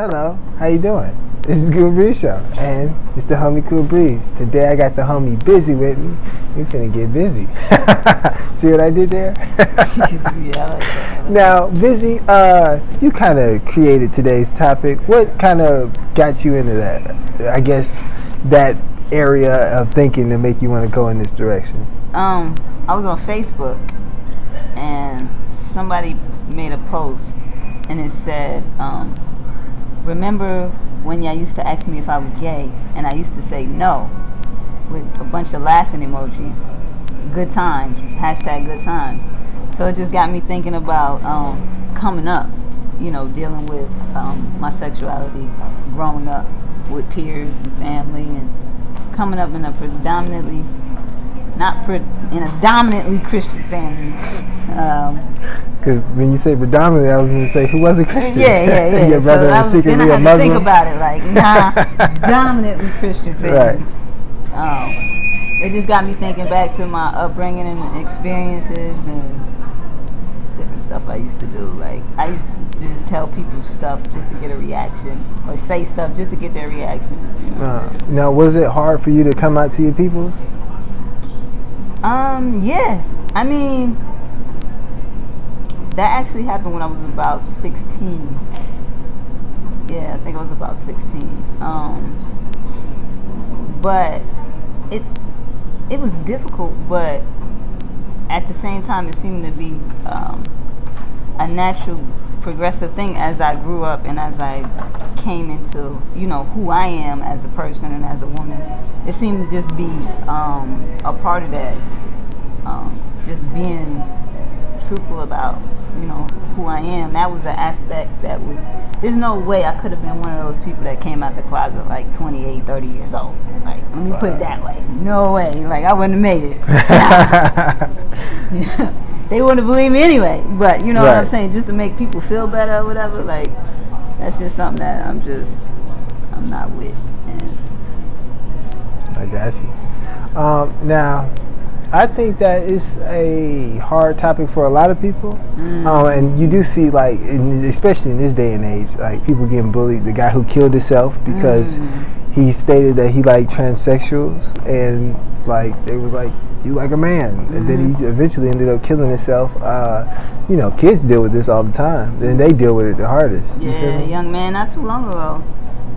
Hello, how you doing? This is Kool Breeze Show, and it's the homie Kool Breeze. Today I got the homie Bizzy with me. We finna get busy. See what I did there? Yeah. Now, Bizzy, you kind of created today's topic. What kind of got you into that? I guess that area of thinking to make you want to go in this direction. I was on Facebook, and somebody made a post, and it said, remember when y'all used to ask me if I was gay, and I used to say no, with a bunch of laughing emojis. Good times, hashtag good times. So it just got me thinking about coming up, dealing with my sexuality, growing up with peers and family, and coming up in a dominantly Christian family. Because when you say predominantly, I was going to say, who wasn't Christian? Yeah. Your brother so was secretly a Muslim. I had to think about it, dominantly Christian family. Right. It just got me thinking back to my upbringing and experiences and different stuff I used to do. Like, I used to just tell people stuff just to get a reaction, or say stuff just to get their reaction. Now, was it hard for you to come out to your peoples? Yeah. I mean, that actually happened when I was about 16. Yeah, I think I was about 16. But it was difficult, but at the same time, it seemed to be a natural, progressive thing as I grew up and as I came into, who I am as a person and as a woman. It seemed to just be a part of that, just being truthful about, who I am. That was an aspect that was, there's no way I could have been one of those people that came out the closet like 28, 30 years old. Like, let me put it that way. No way. Like, I wouldn't have made it. They wouldn't have believed me anyway. But, what I'm saying? Just to make people feel better or whatever, like, that's just something that I'm not with. And I got you. Now, I think that is a hard topic for a lot of people, and you do see, like, especially in this day and age, like, people getting bullied. The guy who killed himself because he stated that he liked transsexuals, and like it was like, you like a man, and then he eventually ended up killing himself. Kids deal with this all the time, and they deal with it the hardest. Yeah, a young man not too long ago.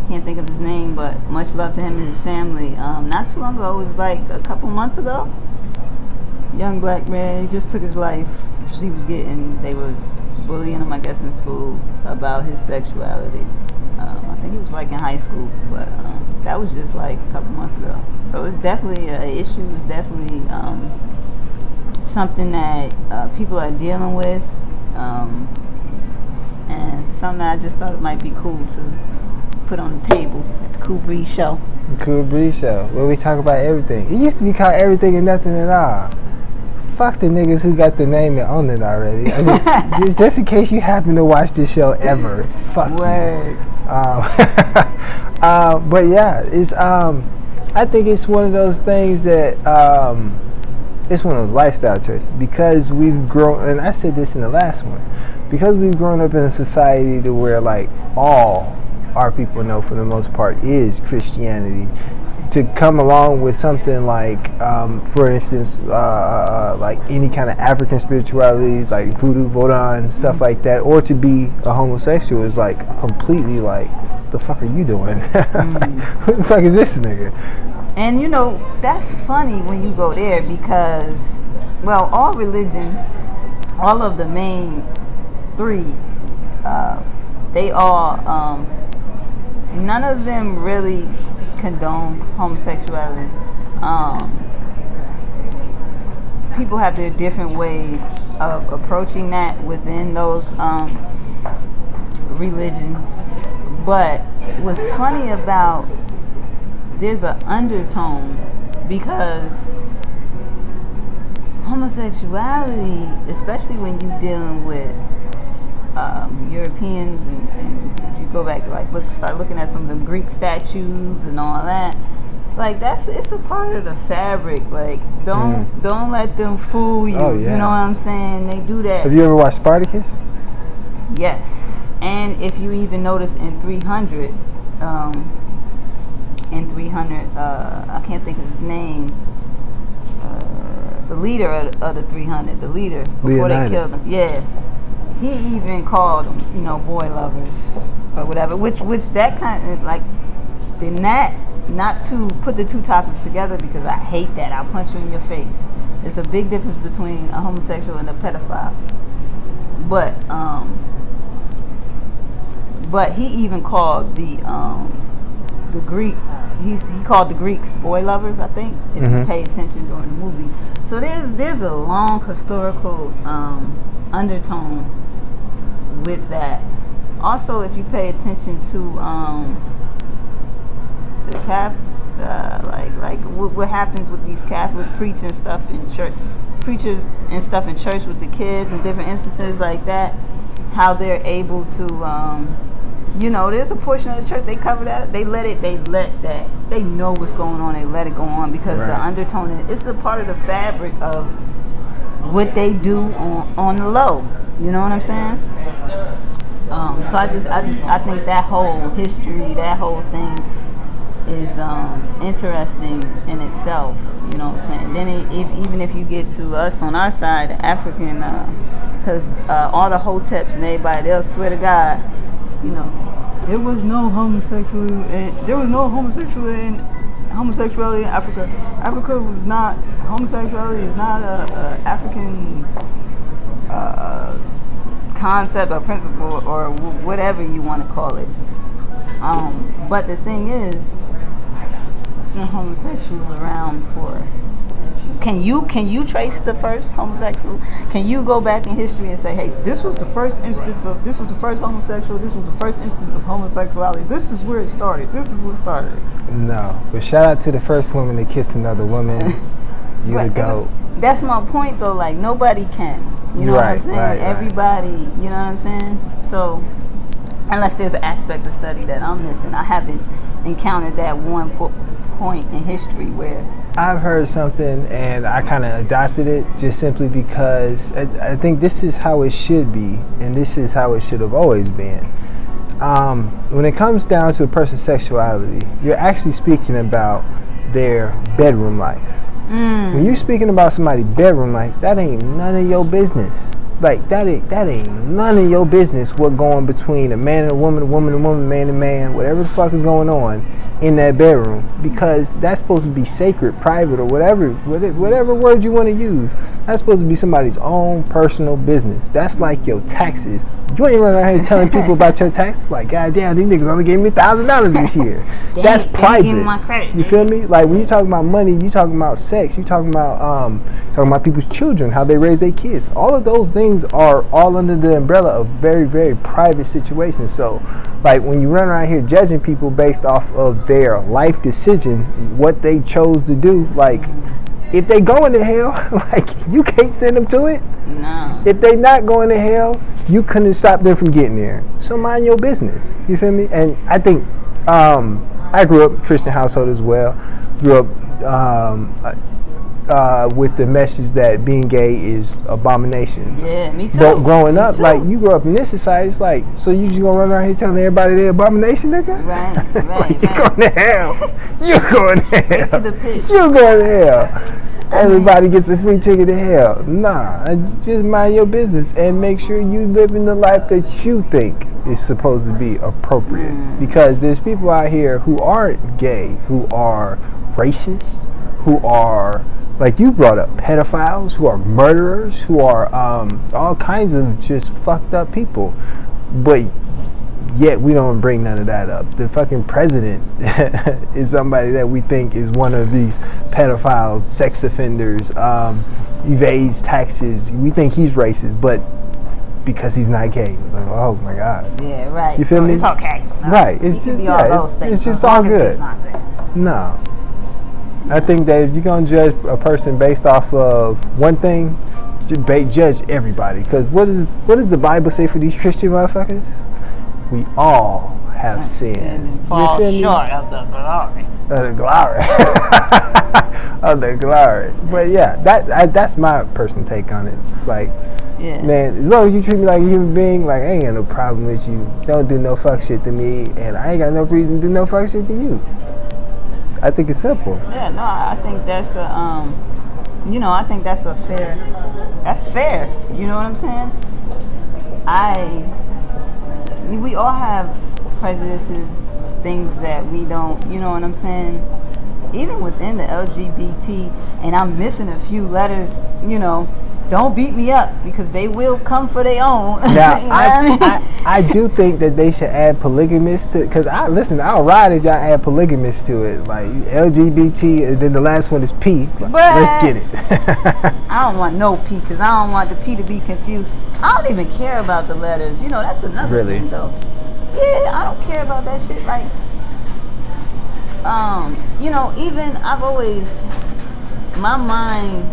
Can't think of his name, but much love to him and his family. Not too long ago, it was like a couple months ago. Young black man, he just took his life. They was bullying him, I guess, in school about his sexuality. I think he was like in high school, but that was just like a couple months ago. So it's definitely an issue. It's definitely something that people are dealing with, and something that I just thought it might be cool to put on the table at the Kool Breeze Show. The Kool Breeze Show, where we talk about everything. It used to be called Everything and Nothing at All. Fuck the niggas who got the name and own it already. Just in case you happen to watch this show ever, fuck Word. you. But yeah, it's I think it's one of those things that it's one of those lifestyle choices, because we've grown, and I said this in the last one, because we've grown up in a society to where, like, all our people know for the most part is Christianity. To come along with something like, for instance, like any kind of African spirituality, like voodoo, Vodun, stuff like that, or to be a homosexual is like completely like, the fuck are you doing? Who the fuck is this nigga? And that's funny when you go there, because, well, all religion, all of the main three, they all, none of them really condone homosexuality. People have their different ways of approaching that within those religions. But what's funny about, there's an undertone, because homosexuality, especially when you're dealing with Europeans, and you go back to start looking at some of the Greek statues and all that, like, it's a part of the fabric. Like, don't let them fool you. Oh, yeah. You know what I'm saying? They do that. Have you ever watched Spartacus? Yes. And if you even notice in 300, I can't think of his name. The leader of the 300, the leader before they killed him. Yeah, he even called them, boy lovers or whatever. Which that kind of like, did not to put the two topics together, because I hate that. I'll punch you in your face. It's a big difference between a homosexual and a pedophile. But he even called the Greek. He called the Greeks boy lovers, I think, if you pay attention during the movie. So there's a long historical undertone with that. Also, if you pay attention to the like what happens with these Catholic preachers and stuff in church with the kids and different instances like that, how they're able to there's a portion of the church, they cover that, they know what's going on, they let it go on, because the undertone it's a part of the fabric of what they do on the low. You know what I'm saying? So I think that whole history, that whole thing is interesting in itself. You know what I'm saying? Then even if you get to us on our side, African, because all the hoteps and everybody, they'll swear to God, there was no homosexuality in Africa. Africa was not, homosexuality is not a African concept or principle or whatever you want to call it. But the thing is, there's been homosexuals around for. Can you trace the first homosexual? Can you go back in history and say, hey, this was the first homosexual, this was the first instance of homosexuality, this is where it started, this is what started? No, but shout out to the first woman that kissed another woman. You the GOAT. That's my point though, like nobody can. You know what I'm saying? Everybody, you know what I'm saying? So, unless there's an aspect of study that I'm missing, I haven't encountered that one point in history where I've heard something and I kind of adopted it just simply because I think this is how it should be, and this is how it should have always been. When it comes down to a person's sexuality, you're actually speaking about their bedroom life. When you're speaking about somebody's bedroom life, that ain't none of your business. Like that ain't none of your business what going between a man and a woman, man and man, whatever the fuck is going on in that bedroom, because that's supposed to be sacred, private, or whatever word you want to use. That's supposed to be somebody's own personal business. That's like your taxes. You ain't running around here telling people about your taxes. Like, goddamn, these niggas only gave me $1,000 this year. That's private. You feel me? Like when you talking about money, you talking about sex, you talking about people's children, how they raise their kids. All of those things are all under the umbrella of very, very private situations. So, like when you run around here judging people based off of their life decision, what they chose to do, like if they going to hell, like you can't send them to it. No. If they not going to hell, you couldn't stop them from getting there. So mind your business. You feel me? And I think I grew up in a Christian household as well. Grew up with the message that being gay is abomination. Yeah, me too. But growing up, like you grew up in this society, it's like, so you just gonna run around here telling everybody they're abomination, nigga? Right. Like, you're going to hell. You're going to hell. To the pitch. You're going to hell. Everybody gets a free ticket to hell. Nah, just mind your business and make sure you live in the life that you think is supposed to be appropriate. Because there's people out here who aren't gay, who are racist, who are, like you brought up, pedophiles, who are murderers, who are all kinds of just fucked up people. But yet we don't bring none of that up. The fucking president is somebody that we think is one of these pedophiles, sex offenders, evades taxes. We think he's racist, but because he's not gay. Like, oh my God. Yeah, right. You feel me? It's okay. No, right. It's just, it's just all good. No. I think that if you're going to judge a person based off of one thing, judge everybody. Because what does the Bible say for these Christian motherfuckers? We all have sinned. And fall short of the glory. Of the glory. Of the glory. But yeah, that's my personal take on it. It's like, Yeah. Man, as long as you treat me like a human being, like I ain't got no problem with you. Don't do no fuck shit to me, and I ain't got no reason to do no fuck shit to you. I think it's simple. Yeah, no, I think that's a I think that's fair. You know what I'm saying? We all have prejudices, things that we don't, you know what I'm saying? Even within the LGBT, and I'm missing a few letters, don't beat me up because they will come for their own. Now, I do think that they should add polygamous to, because I'll ride if y'all add polygamous to it. Like LGBT, and then the last one is P. Like, let's get it. I don't want no P because I don't want the P to be confused. I don't even care about the letters. That's another thing though. Yeah, I don't care about that shit. Like, even I've always, my mind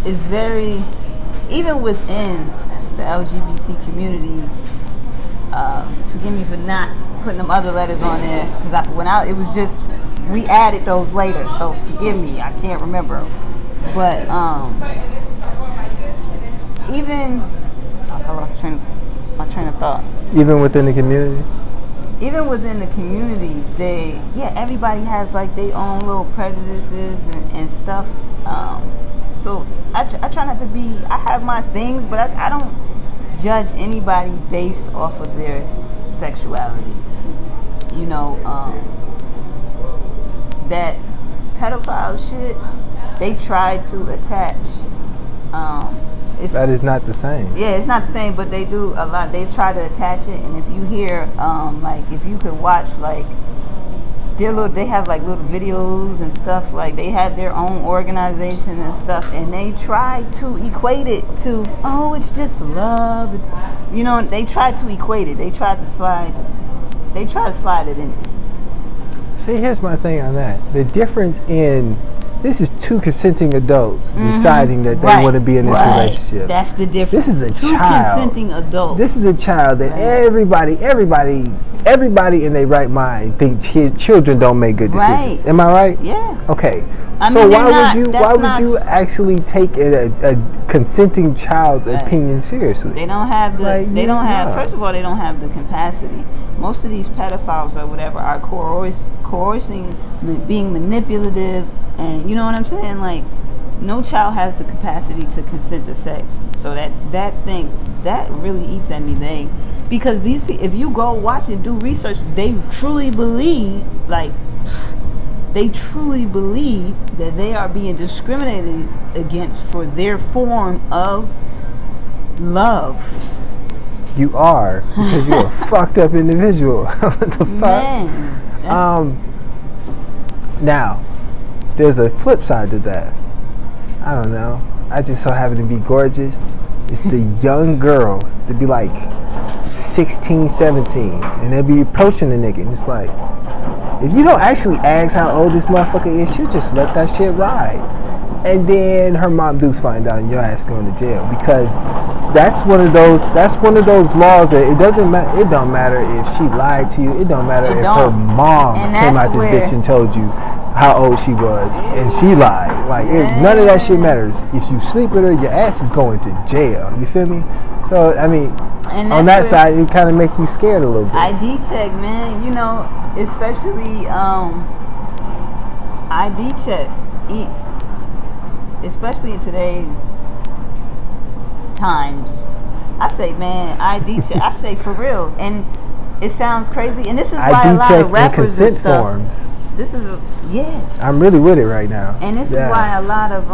is very, even within the LGBT community, forgive me for not putting them other letters on there, because it was just, we added those later, so forgive me, I can't remember. But, even, I lost my train of thought. Even within the community? Even within the community, everybody has like their own little prejudices and stuff. So I try not to be, I have my things, but I don't judge anybody based off of their sexuality. That pedophile shit, they try to attach. That is not the same. Yeah, it's not the same, but they do a lot. They try to attach it, and if you hear, if you could watch, they have like little videos and stuff. Like they have their own organization and stuff, and they try to equate it to, oh, it's just love. It's, they try to equate it. They try to slide it in. See, here's my thing on that. The difference in, this is two consenting adults deciding that they want to be in this relationship. That's the difference. This is a two child. Consenting adults. This is a child that everybody in their right mind think children don't make good decisions. Am I right? Yeah. Okay. So why would you actually take a consenting child's opinion seriously? They don't have first of all, they don't have the capacity. Most of these pedophiles or whatever are coercing, being manipulative, and you know what I'm saying? Like, no child has the capacity to consent to sex. So that really eats at me. Because these people, if you go watch and do research, they truly believe that they are being discriminated against for their form of love. You are, because you're a fucked up individual. What the fuck? Man, now, there's a flip side to that. I don't know. I just so happen to be gorgeous. It's the young girls. They be like 16, 17, and they be approaching the nigga, and it's like, if you don't actually ask how old this motherfucker is, you just let that shit ride. And then her mom Dukes find out and your ass going to jail, because that's one of those laws that it don't matter if she lied to you. It don't matter if her mom came out this bitch and told you how old she was and she lied. None of that shit matters. If you sleep with her, your ass is going to jail. You feel me? So I mean, on that side, it kind of make you scared a little bit. ID check, man. Especially ID check. Especially in today's times, I say, man, ID check. I say for real, and it sounds crazy, and this is why a lot of rappers and stuff. Forms. This is I'm really with it right now, and this is why a lot of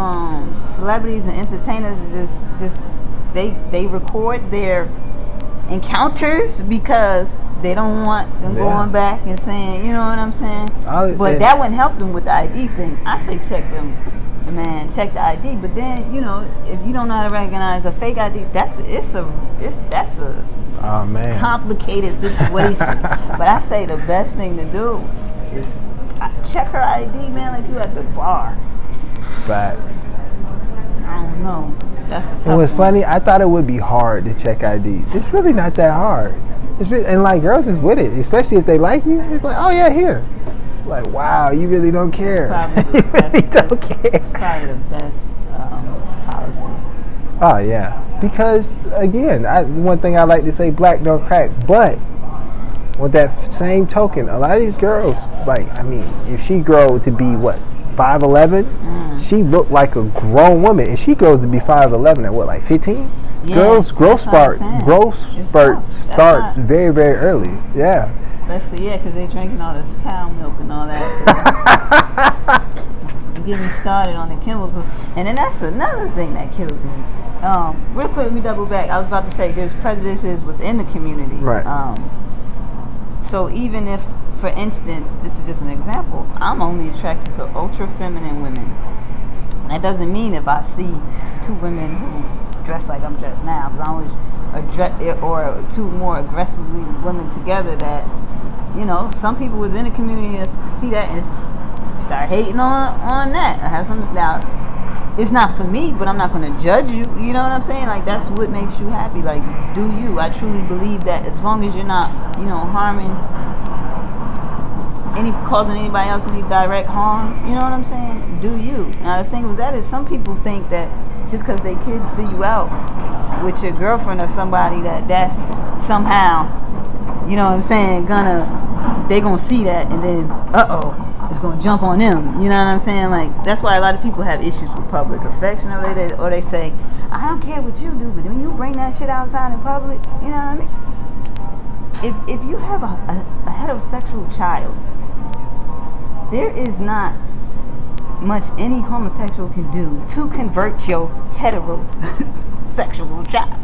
celebrities and entertainers just they record their encounters because they don't want them going back and saying, you know what I'm saying. But that wouldn't help them with the ID thing. I say check them. Man, check the ID, but then if you don't know how to recognize a fake ID, that's a complicated situation. But I say the best thing to do is check her ID, man, like you at the bar. Facts. I don't know. That's a tough one. It was funny. I thought it would be hard to check ID. It's really not that hard. It's really, and girls is with it, especially if they like you. It's like, oh yeah, here. Like, wow, you really don't care. You really don't care. It's probably the best policy. Oh yeah, Because again, one thing I like to say, black don't crack. But with that same token, a lot of these girls, like, I mean, if she grow to be what, 5'11", she looked like a grown woman, and she grows to be 5'11" at what, like 15? Yeah, Girls' growth spurt starts very, very early. Yeah. Especially, because they're drinking all this cow milk and all that. Get me started on the chemicals. And then that's another thing that kills me. Real quick, let me double back. I was about to say there's prejudices within the community. Right. So even if, for instance, this is just an example, I'm only attracted to ultra feminine women. That doesn't mean if I see two women who dress like I'm dressed now, because I always or two more aggressively women together, that, you know, some people within the community see that and start hating on that. I have some now. It's not for me, but I'm not going to judge you. You know what I'm saying? Like, that's what makes you happy. Like, do you? I truly believe that as long as you're not, you know, causing anybody else any direct harm, you know what I'm saying? Do you? Now, the thing with that is some people think that just because their kids see you out with your girlfriend or somebody, that's somehow, you know what I'm saying, they gonna see that and then, it's gonna jump on them. You know what I'm saying? Like, that's why a lot of people have issues with public affection, or they say, I don't care what you do, but when you bring that shit outside in public, you know what I mean? If you have a heterosexual child, there is not much any homosexual can do to convert your heterosexual child,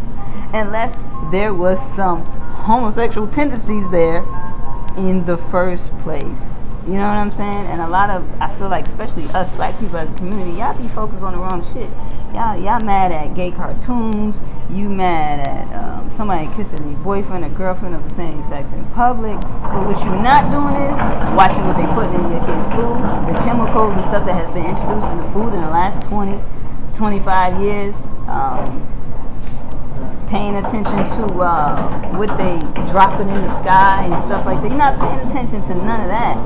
unless there was some homosexual tendencies there in the first place. You know what I'm saying? And I feel like, especially us black people as a community, y'all be focused on the wrong shit. Y'all mad at gay cartoons. You mad at somebody kissing their boyfriend or girlfriend of the same sex in public. But what you're not doing is watching what they put in your kids' food, the chemicals and stuff that has been introduced in the food in the last 20, 25 years. Paying attention to what they dropping in the sky and stuff like that. You're not paying attention to none of that.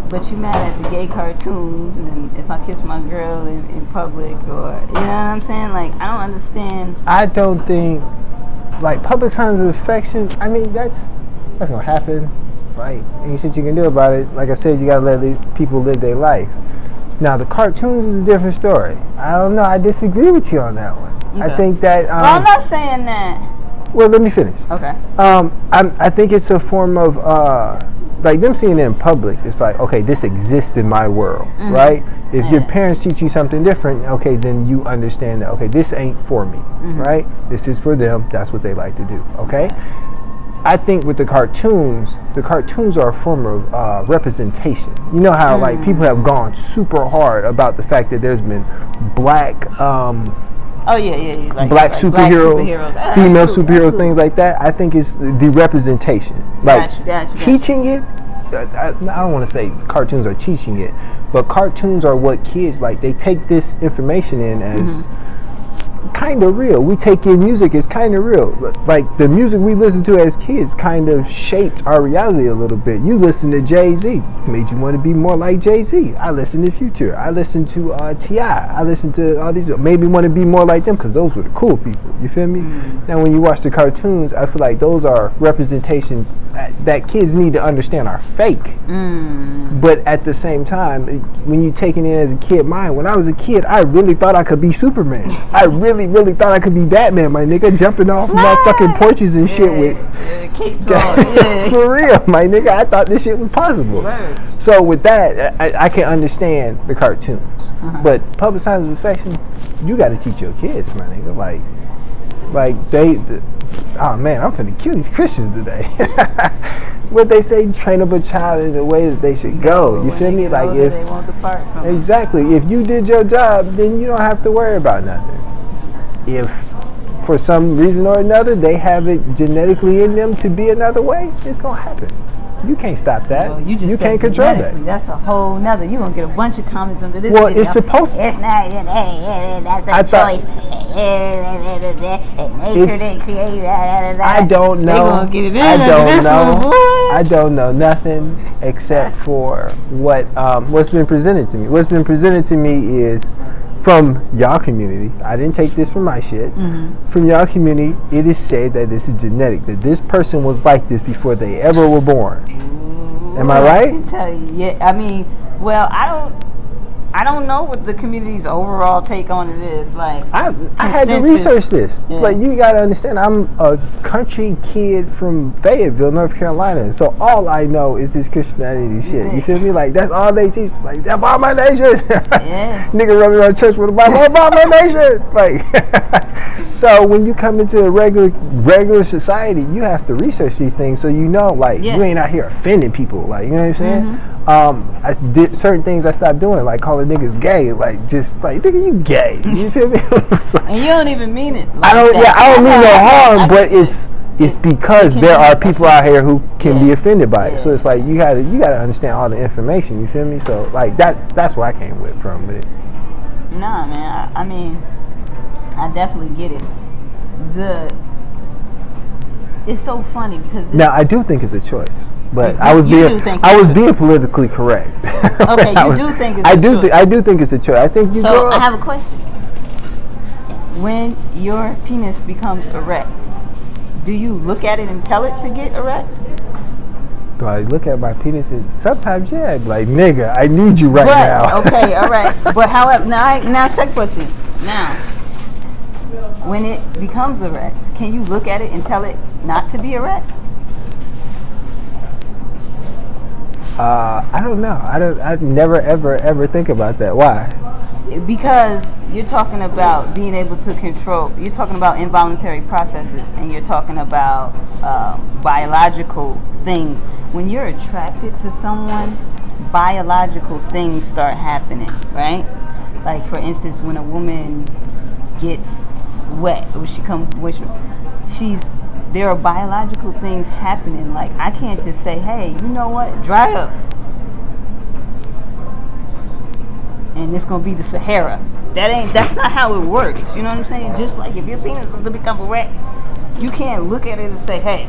But you mad at the gay cartoons and if I kiss my girl in public, or, you know what I'm saying? Like, I don't understand. I don't think, like, public signs of affection, I mean, that's gonna happen. Like, ain't shit you can do about it. Like I said, you gotta let people live their life. Now, the cartoons is a different story. I don't know. I disagree with you on that one. Okay. I think that. Well, I'm not saying that. Well, let me finish. Okay. I think it's a form of like them seeing it in public. It's like, okay, this exists in my world, right? If your parents teach you something different, okay, then you understand that. Okay, this ain't for me, right? This is for them. That's what they like to do. Okay. I think with the cartoons are a form of representation. You know how like people have gone super hard about the fact that there's been black like, black superheroes, female superheroes, things like that. I think it's the representation. Like teaching it. I don't want to say cartoons are teaching it, but cartoons are what kids like. They take this information in as kind of real. We take in music as kind of real. Like the music we listened to as kids kind of shaped our reality a little bit. You listen to Jay-Z, made you want to be more like Jay-Z. I listened to Future. I listened to T.I. I listened to all these, made me want to be more like them because those were the cool people. You feel me? Now when you watch the cartoons, I feel like those are representations that kids need to understand are fake. But at the same time, when you take it in as a kid mind, when I was a kid, I really thought I could be Superman. I really thought I could be Batman, my nigga, jumping off motherfucking porches and shit with capes on. For real, my nigga, I thought this shit was possible. So with that, I can understand the cartoons. But public signs of affection, you got to teach your kids, my nigga. Like oh man, I'm finna kill these Christians today. What they say, train up a child in the way that they should go. You feel me? Like if they won't depart from exactly, if you did your job, then you don't have to worry about nothing. If for some reason or another they have it genetically in them to be another way, it's gonna happen. You can't stop that. Well, you can't control that. That's a whole nother. You're going to get a bunch of comments under this video. Well, it's supposed to. It's not, that's a choice. Nature didn't create that. I don't know. They're going to get it in this one, boy. I don't know nothing except for what's been presented to me. What's been presented to me is from y'all community, I didn't take this from my shit. From y'all community, it is said that this is genetic, that this person was like this before they ever were born. Am I right? I can tell you. Yeah, I mean, well, I don't know what the community's overall take on it is. Like, I had to research this. Yeah. Like, you gotta understand, I'm a country kid from Fayetteville, North Carolina. So all I know is this Christianity shit. You feel me? Like, that's all they teach. Like, that abomination. Yeah. Nigga running around church with a Bible, abomination. Like, so when you come into a regular society, you have to research these things so you know, like, you ain't out here offending people. Like, you know what I'm saying? I did certain things I stopped doing, like calling niggas gay, like just like, nigga, you gay. You feel me? Like, and you don't even mean it. Like I don't. that. I don't mean no harm, but it's because there are people out here who can be offended by it. So it's like you gotta understand all the information. You feel me? So like that's where I came from with it. Nah, man. I mean, I definitely get it. It's so funny because now I do think it's a choice. But You I was being politically correct. Okay, you do think it's a choice. I do think it's a choice. I think you. So I have a question. When your penis becomes erect, do you look at it and tell it to get erect? Do I look at my penis and sometimes I'd be like, nigga, I need you right now. Okay, all right. But however, now second question. Now, when it becomes erect, can you look at it and tell it not to be erect? I don't know. I never ever think about that. Why? Because you're talking about being able to control. You're talking about involuntary processes, and you're talking about biological things. When you're attracted to someone, biological things start happening, right? Like, for instance, when a woman gets wet, there are biological things happening. Like, I can't just say, hey, you know what, dry up, and it's gonna be the Sahara. That's not how it works. You know what I'm saying? Just like if your penis is to become erect, you can't look at it and say, hey,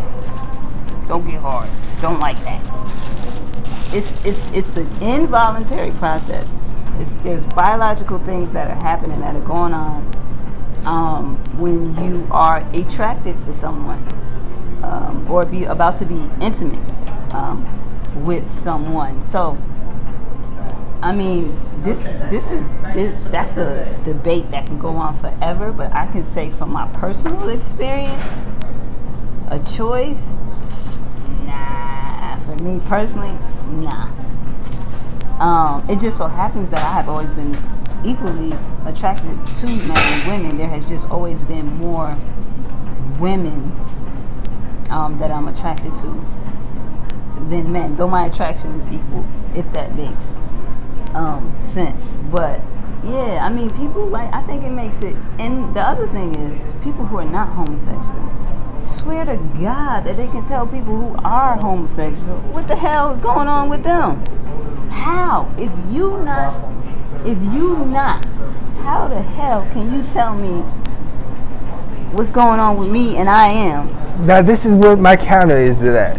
don't get hard, don't like that. It's an involuntary process. There's biological things that are happening, that are going on when you are attracted to someone, or about to be intimate with someone. So, I mean, that's a debate that can go on forever. But I can say from my personal experience, a choice, nah. For me personally, nah. It just so happens that I have always been equally attracted to men and women. There has just always been more women that I'm attracted to than men, though my attraction is equal, if that makes sense. But yeah, I mean, people, like, I think it makes it. And the other thing is, people who are not homosexual swear to God that they can tell people who are homosexual what the hell is going on with them. How? If you not, how the hell can you tell me what's going on with me and I am? Now this is what my counter is to that.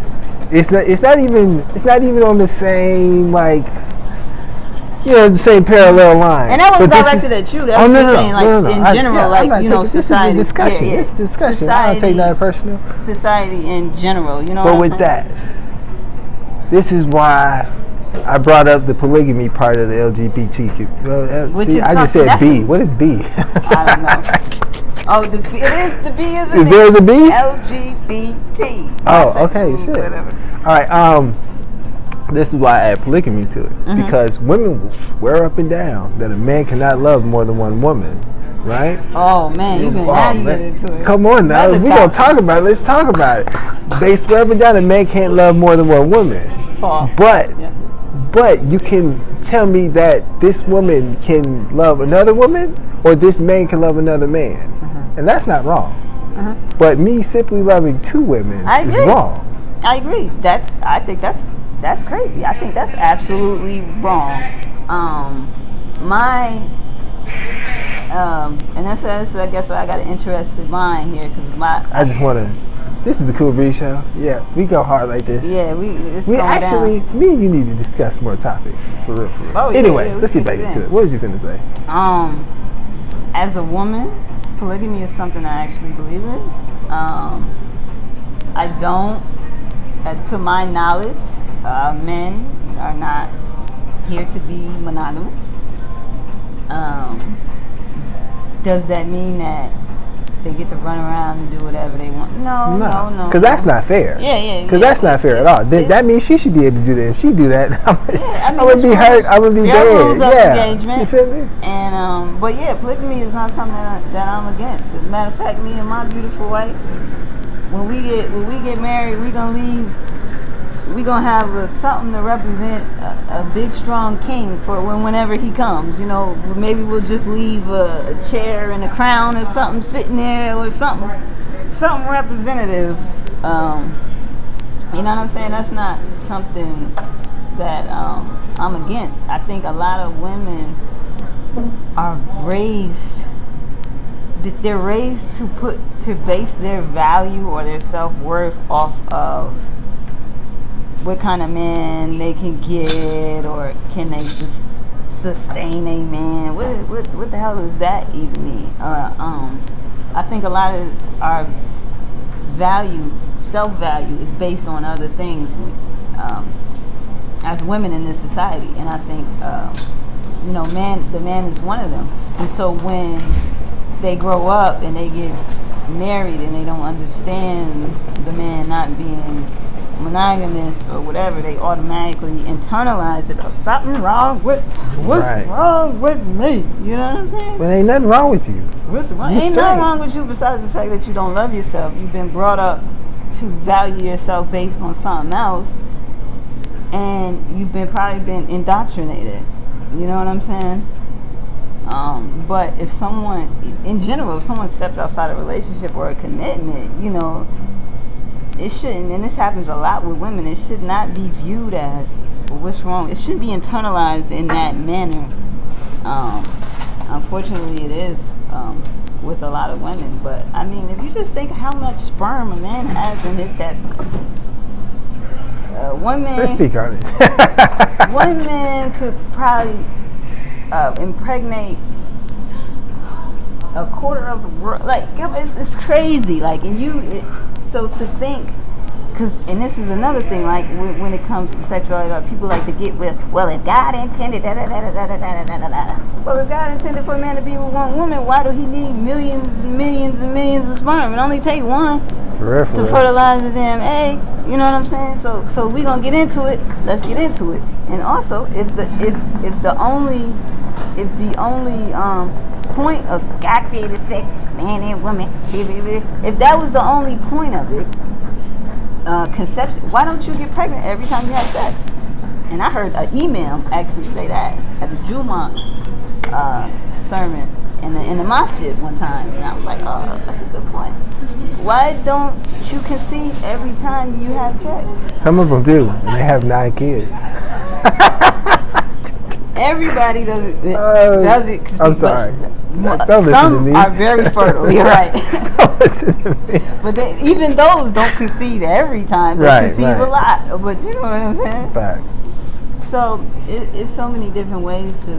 It's not even on the same, like, the same parallel line. And that was directed at you. That's just saying, like, in general, like, society. This is a discussion. Yeah. It's a discussion. Society, I don't take that personal. Society in general, But with that, this is why I brought up the polygamy part of the LGBTQ. Well, see, I just said B. What is B? I don't know. Oh, it is the B, isn't it? There's a B? LGBT. Oh, okay, shit. Whatever. All right, this is why I add polygamy to it. Because women will swear up and down that a man cannot love more than one woman, right? Oh, man, you get into it. Come on now. We're going to talk about it. Let's talk about it. They swear up and down that a man can't love more than one woman. False. But you can tell me that this woman can love another woman, or this man can love another man. And that's not wrong. But me simply loving two women is wrong. I agree. I think that's crazy. I think that's absolutely wrong. And that's I guess why I got an interested mind here, because I just want to. This is the Kool Breeze Show. Yeah, we go hard like this. Yeah, me and you need to discuss more topics, for real. Oh, anyway, let's get back into it. What was you finna say? as a woman, polygamy is something I actually believe in. I don't, to my knowledge, men are not here to be monogamous. Does that mean that they get to run around and do whatever they want? No. Because that's not fair. Yeah. Because that's not fair at all. That means she should be able to do that. If she do that, I'm gonna be hurt. I'm gonna be dead. Engagement. You feel me? And but yeah, polygamy is not something that I'm against. As a matter of fact, me and my beautiful wife, when we get married, we gonna leave. We gonna have something to represent a big, strong king for whenever he comes. You know, maybe we'll just leave a chair and a crown or something sitting there, or something representative. You know what I'm saying? That's not something that I'm against. I think a lot of women are raised. They're raised to base their value or their self-worth off of what kind of man they can get, or can they sustain a man? What the hell does that even mean? I think a lot of our self-value is based on other things as women in this society, and I think the man is one of them. And so when they grow up and they get married and they don't understand the man not being monogamous or whatever, they automatically internalize it. Something wrong with wrong with me? You know what I'm saying? But ain't nothing wrong with you. What's wrong? Ain't nothing wrong with you besides the fact that you don't love yourself. You've been brought up to value yourself based on something else, and you've probably been indoctrinated. You know what I'm saying? But if someone, in general, if someone steps outside a relationship or a commitment, you know, it shouldn't, and this happens a lot with women, it should not be viewed as, well, what's wrong? It shouldn't be internalized in that manner. Unfortunately, it is with a lot of women. But, I mean, if you just think how much sperm a man has in his testicles. One man... Let's speak on it. One man could probably impregnate a quarter of the world. Like, it's crazy. Like, and so to think, and this is another thing, like when it comes to sexuality, people like to get with, well, if God intended, well, if God intended for a man to be with one woman, why do he need millions and millions and millions of sperm? It only take one to fertilize the damn egg. You know what I'm saying? So we gonna get into it. Let's get into it. And also, if the only point of God created sex, man and woman, if that was the only point of it, conception, why don't you get pregnant every time you have sex? And I heard an email actually say that at the Juma sermon in the masjid one time, and I was like, oh, that's a good point. Why don't you conceive every time you have sex? Some of them do, and they have 9 kids. Everybody does it. I'm sorry. Some are very fertile. You're right. Don't listen to me. But even those don't conceive every time. They conceive a lot. But you know what I'm saying? Facts. So it's so many different ways to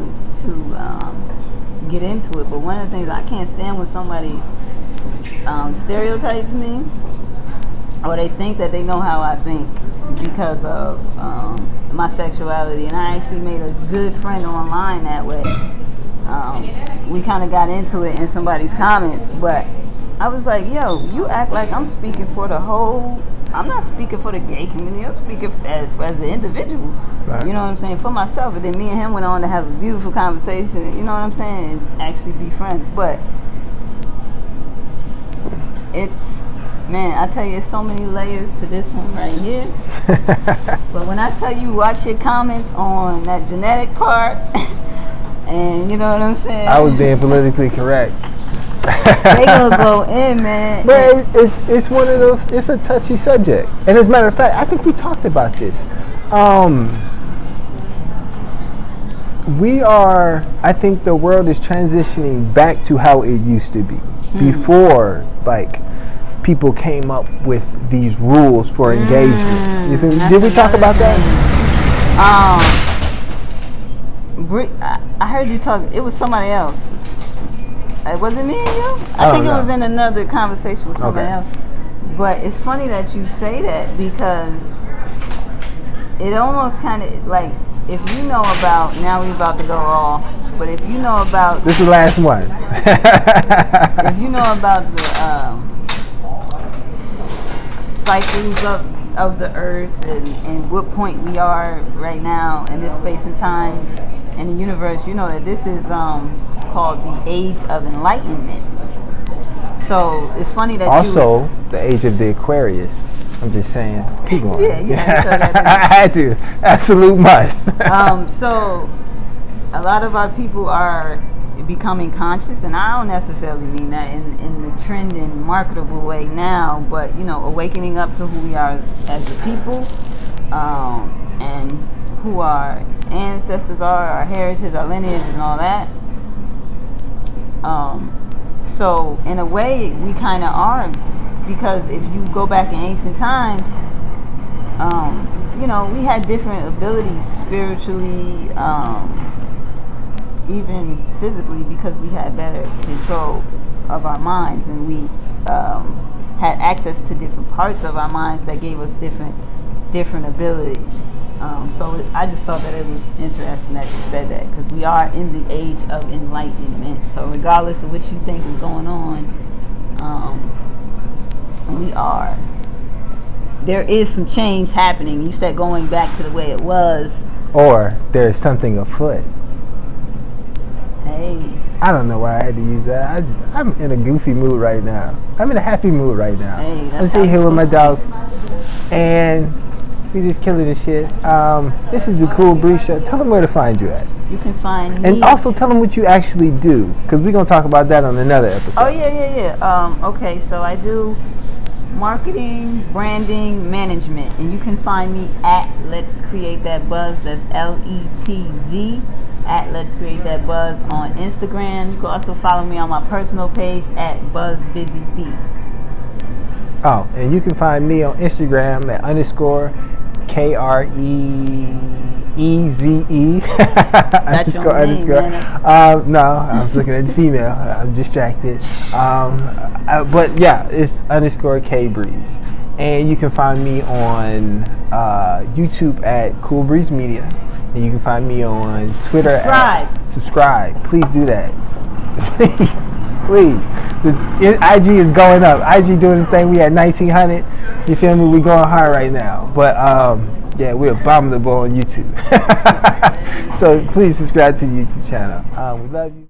get into it. But one of the things I can't stand when somebody stereotypes me, or they think that they know how I think because of my sexuality. And I actually made a good friend online that way. We kind of got into it in somebody's comments, but I was like, yo, you act like I'm speaking for the whole, I'm not speaking for the gay community, I'm speaking as an individual. Right. You know what I'm saying? For myself. And then me and him went on to have a beautiful conversation, you know what I'm saying, and actually be friends. But man, I tell you, there's so many layers to this one right here. But when I tell you, watch your comments on that genetic part, and you know what I'm saying? I was being politically correct. They gonna go in, man. But it's one of those, it's a touchy subject. And as a matter of fact, I think we talked about this. I think the world is transitioning back to how it used to be. Before, like, people came up with these rules for engagement. You think, did we talk about that? I heard you talk. It was somebody else. Was it me and you? I think it was in another conversation with somebody else. But it's funny that you say that, because it almost kind of like, if you know about, now we're about to go raw, but if you know about, this is the last one. If you know about the cycles of the earth, and what point we are right now in this space and time in the universe, you know that this is called the Age of Enlightenment. So it's funny that also the age of the Aquarius. I'm just saying. Keep going. Yeah, I had to. Absolute must. So a lot of our people are becoming conscious, and I don't necessarily mean that in the trending, marketable way now, but you know, awakening up to who we are as a people, and who our ancestors are, our heritage, our lineage, and all that. So in a way, we kind of are, because if you go back in ancient times, you know, we had different abilities spiritually, even physically, because we had better control of our minds, and we had access to different parts of our minds that gave us different abilities. So I just thought that it was interesting that you said that, because we are in the age of enlightenment. So regardless of what you think is going on, we are. There is some change happening. You said going back to the way it was. Or there's something afoot. Hey. I don't know why I had to use that. I'm in a goofy mood right now. I'm in a happy mood right now. Hey, I'm sitting here with my dog, and we just killing this shit. This is the Kool Breeze Show. Tell them where to find you at. You can find me. And also tell them what you actually do, because we're going to talk about that on another episode. Oh, yeah. Okay, so I do marketing, branding, management. And you can find me at Letzcreatethatbuzz. That's LETZ, at Letzcreatethatbuzz on Instagram. You can also follow me on my personal page at BuzzBizzyB. Oh, and you can find me on Instagram at _KREEZE underscore. No, I was looking at the female. I'm distracted. But yeah, it's _KBreeze. And you can find me on YouTube at Kool Breeze Media. And you can find me on Twitter subscribe. Please do that. Please. The IG is going up. IG doing this thing. We at 1900. You feel me? We going hard right now. But yeah, we're abominable on YouTube. So please subscribe to the YouTube channel. We love you.